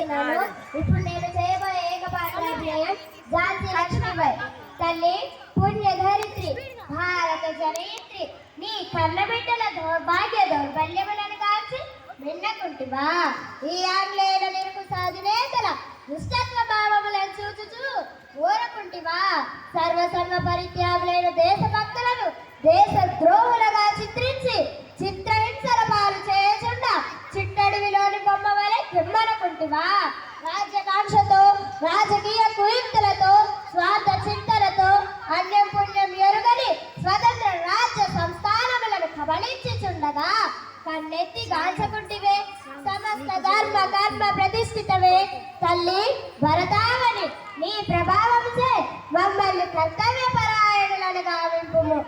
చేసినాను. ఇప్పుడు నేను చేయబోయే ఏకపాత్రాభినయం ఝాన్సీ లక్ష్మీబాయి. తల్లి పుణ్యధరిత్రి భారత జనయిత్రి, నీ కన్నబిడ్డల దౌర్భాగ్య దౌర్బల్యములను కాల్చి విన్నకుంటివా? ఈ ఆంగ్లేయుల నిరుకుశ అధినేతల దుష్టత్వ భావములను చూచుచూ ఊరకుంటివా? సర్వ పరిత్యాగులైన దేశభక్తులను దేశ ద్రోహులుగా చిత్రించి చిత్రహింసల పాలు చేయకుండా చిట్టడివిలోని బొమ్మ వలె కిమ్మనుకుంటివా? రాజ్యకాంక్షతో రాజకీయ కుయుక్తులతో స్వార్థ చింతనతో అన్యం పుణ్యం ఎరుగని స్వతంత్ర రాజ్య సంస్థానములను కబళించుచుండగా కన్నెత్తి గాల్చకుంటివే. సమస్త ధర్మ కర్మ ప్రతిష్ఠితవే తల్లి భరతావని, నీ ప్రభావంచే మమ్మల్ని కర్తవ్య పరాయణులను గావింపుము.